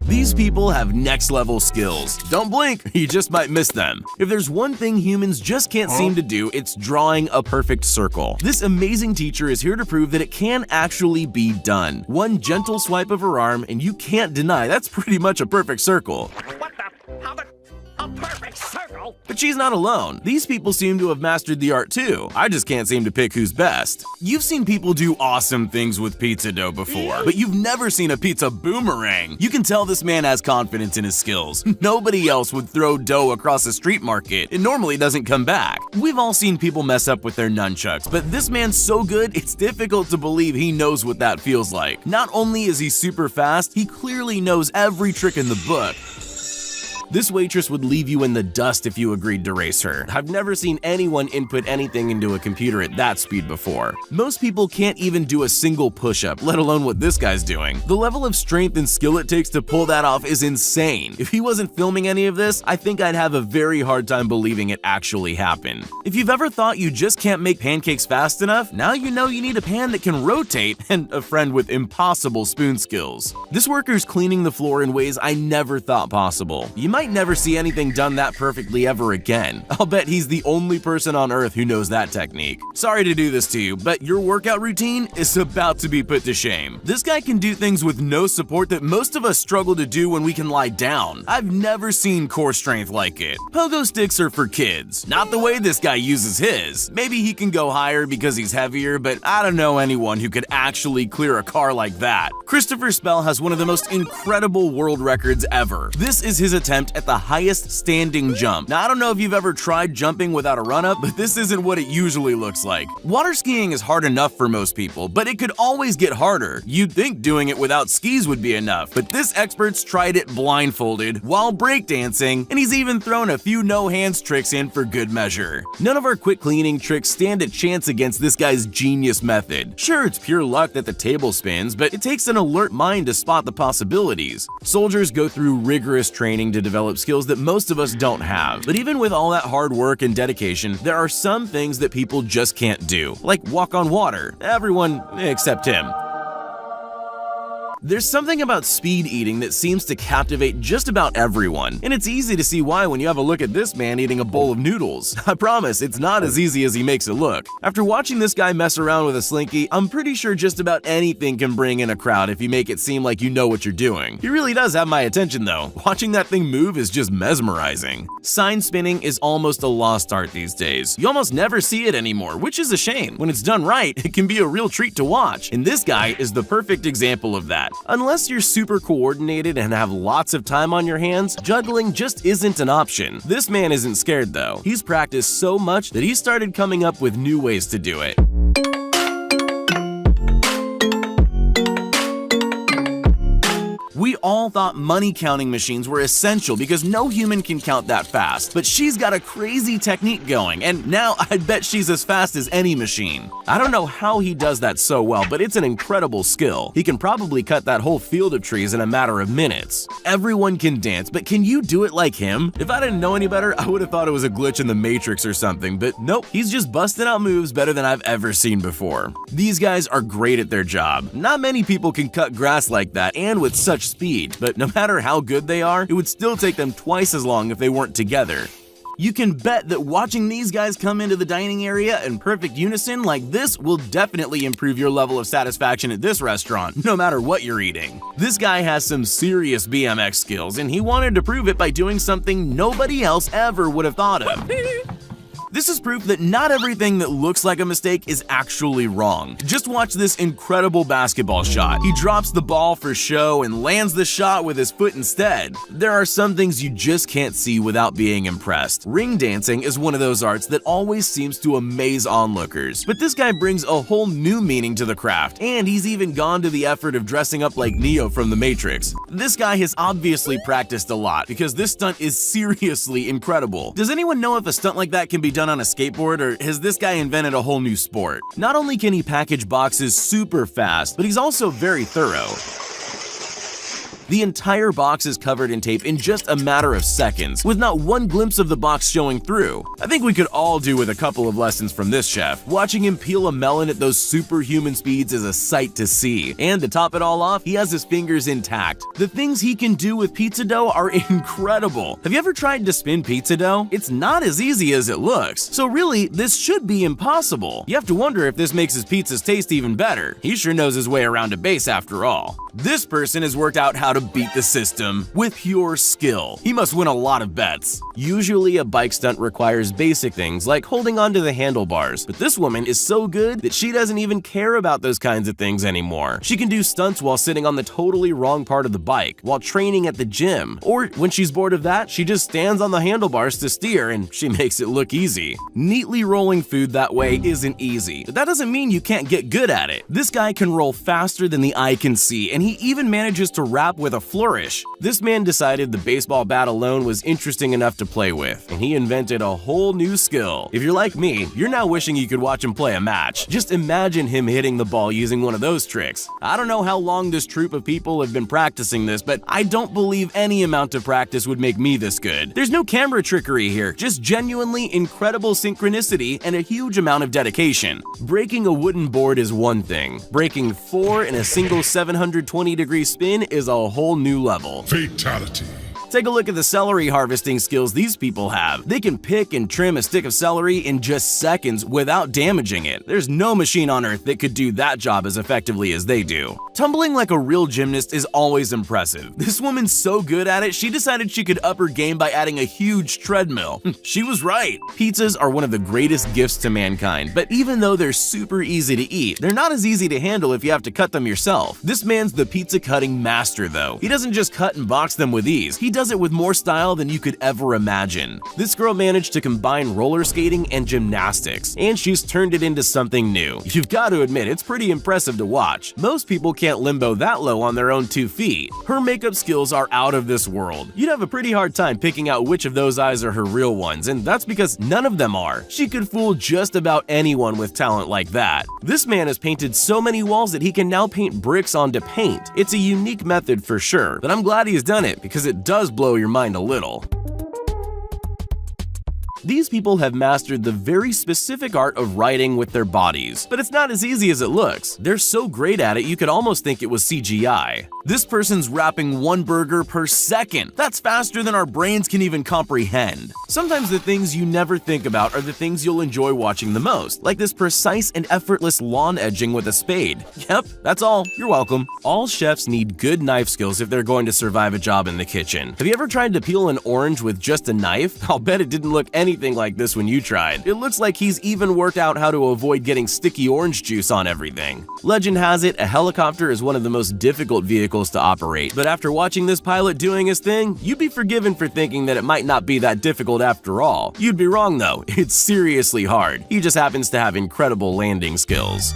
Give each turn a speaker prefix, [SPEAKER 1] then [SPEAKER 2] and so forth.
[SPEAKER 1] These people have next-level skills. Don't blink, you just might miss them. If there's one thing humans just can't seem to do, it's drawing a perfect circle. This amazing teacher is here to prove that it can actually be done. One gentle swipe of her arm, and you can't deny that's pretty much a perfect circle.
[SPEAKER 2] What the? How the? A perfect circle?
[SPEAKER 1] But she's not alone. These people seem to have mastered the art too. I just can't seem to pick who's best. You've seen people do awesome things with pizza dough before, but you've never seen a pizza boomerang. You can tell this man has confidence in his skills. Nobody else would throw dough across a street market. It normally doesn't come back. We've all seen people mess up with their nunchucks, but this man's so good, it's difficult to believe he knows what that feels like. Not only is he super fast, he clearly knows every trick in the book. This waitress would leave you in the dust if you agreed to race her. I've never seen anyone input anything into a computer at that speed before. Most people can't even do a single push-up, let alone what this guy's doing. The level of strength and skill it takes to pull that off is insane. If he wasn't filming any of this, I think I'd have a very hard time believing it actually happened. If you've ever thought you just can't make pancakes fast enough, now you know you need a pan that can rotate and a friend with impossible spoon skills. This worker's cleaning the floor in ways I never thought possible. You might never see anything done that perfectly ever again. I'll bet he's the only person on earth who knows that technique. Sorry to do this to you, but your workout routine is about to be put to shame. This guy can do things with no support that most of us struggle to do when we can lie down. I've never seen core strength like it. Pogo sticks are for kids, not the way this guy uses his. Maybe he can go higher because he's heavier, but I don't know anyone who could actually clear a car like that. Christopher Spell has one of the most incredible world records ever. This is his attempt at the highest standing jump. Now, I don't know if you've ever tried jumping without a run-up, but this isn't what it usually looks like. Water skiing is hard enough for most people, but it could always get harder. You'd think doing it without skis would be enough, but this expert's tried it blindfolded while breakdancing, and he's even thrown a few no-hands tricks in for good measure. None of our quick cleaning tricks stand a chance against this guy's genius method. Sure, it's pure luck that the table spins, but it takes an alert mind to spot the possibilities. Soldiers go through rigorous training to develop skills that most of us don't have. But even with all that hard work and dedication, there are some things that people just can't do, like walk on water. Everyone except him. There's something about speed eating that seems to captivate just about everyone, and it's easy to see why when you have a look at this man eating a bowl of noodles. I promise, it's not as easy as he makes it look. After watching this guy mess around with a slinky, I'm pretty sure just about anything can bring in a crowd if you make it seem like you know what you're doing. He really does have my attention though. Watching that thing move is just mesmerizing. Sign spinning is almost a lost art these days. You almost never see it anymore, which is a shame. When it's done right, it can be a real treat to watch, and this guy is the perfect example of that. Unless you're super coordinated and have lots of time on your hands, juggling just isn't an option. This man isn't scared though. He's practiced so much that he started coming up with new ways to do it. We all thought money counting machines were essential because no human can count that fast, but she's got a crazy technique going, and now I'd bet she's as fast as any machine. I don't know how he does that so well, but it's an incredible skill. He can probably cut that whole field of trees in a matter of minutes. Everyone can dance, but can you do it like him? If I didn't know any better, I would have thought it was a glitch in the Matrix or something, but nope, he's just busting out moves better than I've ever seen before. These guys are great at their job. Not many people can cut grass like that and with such speed, but no matter how good they are, it would still take them twice as long if they weren't together. You can bet that watching these guys come into the dining area in perfect unison like this will definitely improve your level of satisfaction at this restaurant, no matter what you're eating. This guy has some serious BMX skills, and he wanted to prove it by doing something nobody else ever would have thought of. This is proof that not everything that looks like a mistake is actually wrong. Just watch this incredible basketball shot. He drops the ball for show and lands the shot with his foot instead. There are some things you just can't see without being impressed. Ring dancing is one of those arts that always seems to amaze onlookers. But this guy brings a whole new meaning to the craft, and he's even gone to the effort of dressing up like Neo from The Matrix. This guy has obviously practiced a lot because this stunt is seriously incredible. Does anyone know if a stunt like that can be done on a skateboard, or has this guy invented a whole new sport? Not only can he package boxes super fast, but he's also very thorough. The entire box is covered in tape in just a matter of seconds, with not one glimpse of the box showing through. I think we could all do with a couple of lessons from this chef. Watching him peel a melon at those superhuman speeds is a sight to see. And to top it all off, he has his fingers intact. The things he can do with pizza dough are incredible. Have you ever tried to spin pizza dough? It's not as easy as it looks. So really, this should be impossible. You have to wonder if this makes his pizzas taste even better. He sure knows his way around a base after all. This person has worked out how to beat the system with pure skill. He must win a lot of bets. Usually a bike stunt requires basic things like holding onto the handlebars, but this woman is so good that she doesn't even care about those kinds of things anymore. She can do stunts while sitting on the totally wrong part of the bike, while training at the gym, or when she's bored of that, she just stands on the handlebars to steer and she makes it look easy. Neatly rolling food that way isn't easy, but that doesn't mean you can't get good at it. This guy can roll faster than the eye can see, and he even manages to rap with a flourish. This man decided the baseball bat alone was interesting enough to play with, and he invented a whole new skill. If you're like me, you're now wishing you could watch him play a match. Just imagine him hitting the ball using one of those tricks. I don't know how long this troop of people have been practicing this, but I don't believe any amount of practice would make me this good. There's no camera trickery here, just genuinely incredible synchronicity and a huge amount of dedication. Breaking a wooden board is one thing. Breaking 4 in a single 720-degree spin is a whole new level.
[SPEAKER 3] Fatality.
[SPEAKER 1] Take a look at the celery harvesting skills these people have. They can pick and trim a stick of celery in just seconds without damaging it. There's no machine on earth that could do that job as effectively as they do. Tumbling like a real gymnast is always impressive. This woman's so good at it, she decided she could up her game by adding a huge treadmill. She was right. Pizzas are one of the greatest gifts to mankind, but even though they're super easy to eat, they're not as easy to handle if you have to cut them yourself. This man's the pizza cutting master though. He doesn't just cut and box them with ease, he does it with more style than you could ever imagine. This girl managed to combine roller skating and gymnastics, and she's turned it into something new. You've got to admit, it's pretty impressive to watch. Most people can't limbo that low on their own 2 feet. Her makeup skills are out of this world. You'd have a pretty hard time picking out which of those eyes are her real ones, and that's because none of them are. She could fool just about anyone with talent like that. This man has painted so many walls that he can now paint bricks onto paint. It's a unique method for sure, but I'm glad he's done it because it does blow your mind a little. These people have mastered the very specific art of writing with their bodies, but it's not as easy as it looks. They're so great at it you could almost think it was CGI. This person's wrapping 1 burger per second. That's faster than our brains can even comprehend. Sometimes the things you never think about are the things you'll enjoy watching the most, like this precise and effortless lawn edging with a spade. Yep, that's all. You're welcome. All chefs need good knife skills if they're going to survive a job in the kitchen. Have you ever tried to peel an orange with just a knife? I'll bet it didn't look anything like this when you tried. It looks like he's even worked out how to avoid getting sticky orange juice on everything. Legend has it, a helicopter is one of the most difficult vehicles to operate, but after watching this pilot doing his thing, you'd be forgiven for thinking that it might not be that difficult after all. You'd be wrong though, it's seriously hard. He just happens to have incredible landing skills.